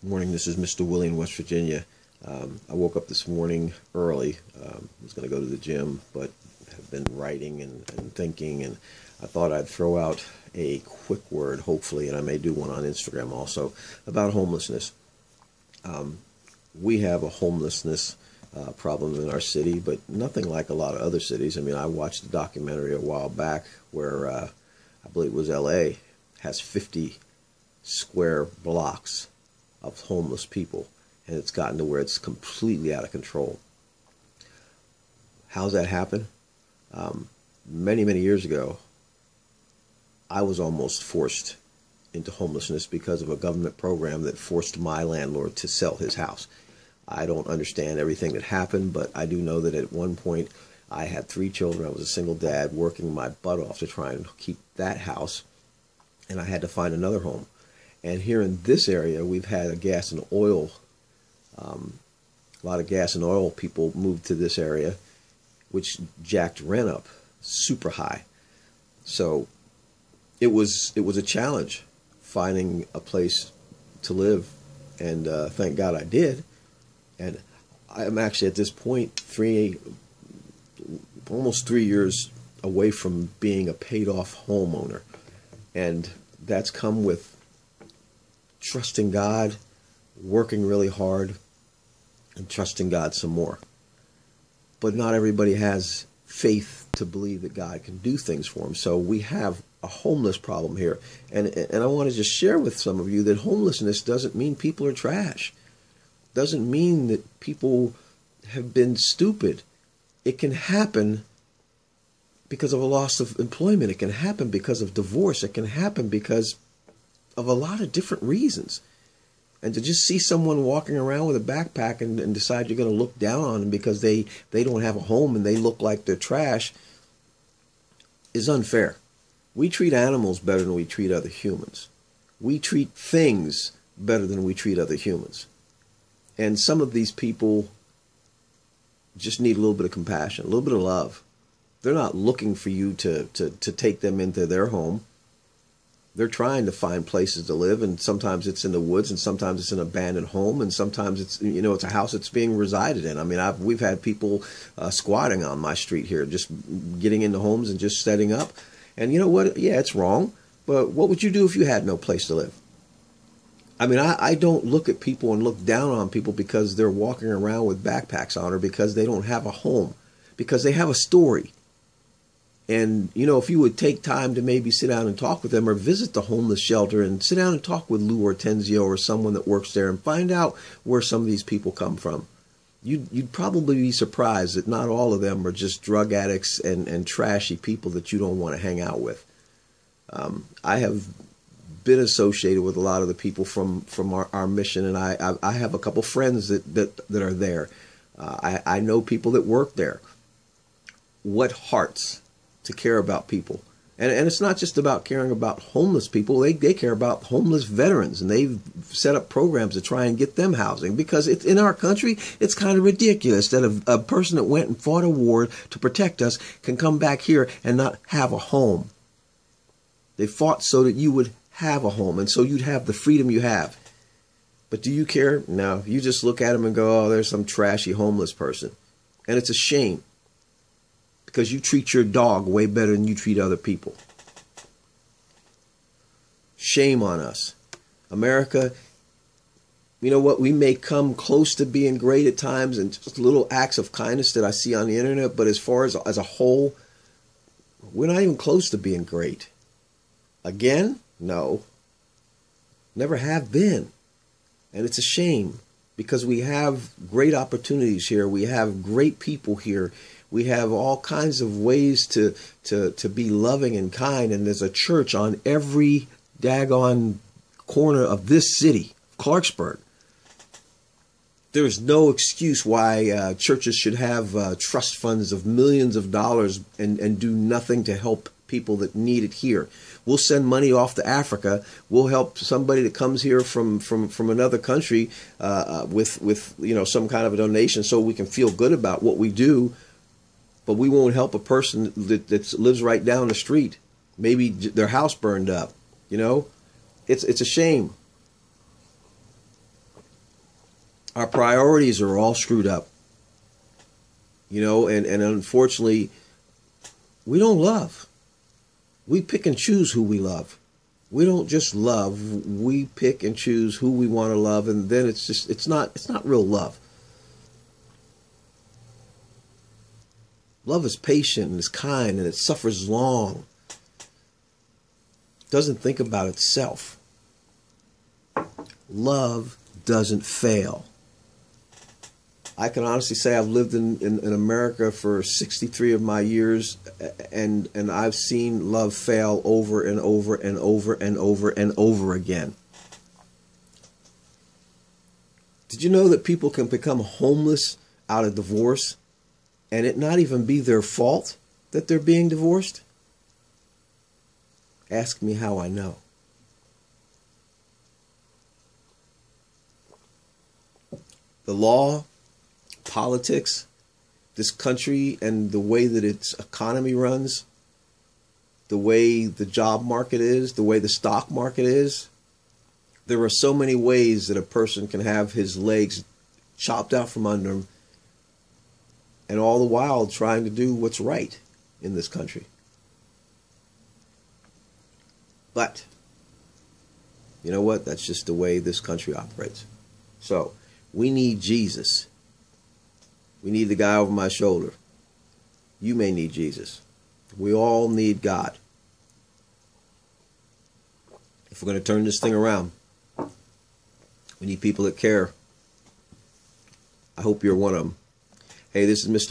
Morning, this is Mr. Willie in West Virginia. I woke up this morning early. Was going to go to the gym, but have been writing and thinking, and I thought I'd throw out a quick word, hopefully, and I may do one on Instagram also, about homelessness. We have a homelessness problem in our city, but nothing like a lot of other cities. I mean, I watched a documentary a while back where I believe it was LA has 50 square blocks of homeless people, and it's gotten to where it's completely out of control. How's that happen? Many years ago, I was almost forced into homelessness because of a government program that forced my landlord to sell his house. I don't understand everything that happened, but I do know that at one point I had 3 children. I was a single dad working my butt off to try and keep that house, and I had to find another home. And here in this area, we've had a gas and oil, a lot of gas and oil people moved to this area, which jacked rent up super high. So it was a challenge finding a place to live, and thank God I did. And I'm actually at this point almost 3 years away from being a paid-off homeowner, and that's come with trusting God, working really hard, and trusting God some more. But not everybody has faith to believe that God can do things for them. So we have a homeless problem here. And I want to just share with some of you that homelessness doesn't mean people are trash. Doesn't mean that people have been stupid. It can happen because of a loss of employment. It can happen because of divorce. It can happen because of a lot of different reasons. And to just see someone walking around with a backpack and decide you're going to look down on them because they don't have a home and they look like they're trash is unfair. We treat animals better than we treat other humans. We treat things better than we treat other humans. And some of these people just need a little bit of compassion, a little bit of love. They're not looking for you to take them into their home. They're trying to find places to live, and sometimes it's in the woods, and sometimes it's an abandoned home, and sometimes it's it's a house that's being resided in. I mean, we've had people squatting on my street here, just getting into homes and just setting up. And you know what? Yeah, it's wrong, but what would you do if you had no place to live? I mean, I don't look at people and look down on people because they're walking around with backpacks on, or because they don't have a home, because they have a story. And, if you would take time to maybe sit down and talk with them, or visit the homeless shelter and sit down and talk with Lou Hortenzio or someone that works there and find out where some of these people come from, you'd probably be surprised that not all of them are just drug addicts and trashy people that you don't want to hang out with. I have been associated with a lot of the people from our mission, and I have a couple friends that are there. I know people that work there. What hearts to care about people. And it's not just about caring about homeless people. They care about homeless veterans, and they've set up programs to try and get them housing, because it's in our country, it's kind of ridiculous that a person that went and fought a war to protect us can come back here and not have a home. They fought so that you would have a home, and so you'd have the freedom you have. But do you care? No. You just look at them and go, oh, there's some trashy homeless person. And it's a shame, because you treat your dog way better than you treat other people. Shame on us. America, you know what? We may come close to being great at times, and just little acts of kindness that I see on the internet, but as far as a whole, we're not even close to being great. Again? No. Never have been. And it's a shame, because we have great opportunities here. We have great people here. We have all kinds of ways to be loving and kind. And there's a church on every daggone corner of this city, Clarksburg. There's no excuse why churches should have trust funds of millions of dollars and do nothing to help people that need it here. We'll send money off to Africa. We'll help somebody that comes here from another country with some kind of a donation, so we can feel good about what we do. But we won't help a person that lives right down the street. Maybe their house burned up. It's a shame. Our priorities are all screwed up. You know, and unfortunately, we don't love. We pick and choose who we love. We don't just love. We pick and choose who we want to love, and then it's not real love. Love is patient and is kind and it suffers long. It doesn't think about itself. Love doesn't fail. I can honestly say I've lived in America for 63 of my years, and I've seen love fail over and over and over and over and over again. Did you know that people can become homeless out of divorce and it not even be their fault that they're being divorced? Ask me how I know. The law, politics, this country and the way that its economy runs, the way the job market is, the way the stock market is, there are so many ways that a person can have his legs chopped out from under him, and all the while trying to do what's right in this country. But you know what? That's just the way this country operates. So we need Jesus. We need the guy over my shoulder. You may need Jesus. We all need God. If we're going to turn this thing around, we need people that care. I hope you're one of them. Hey, this is Mr.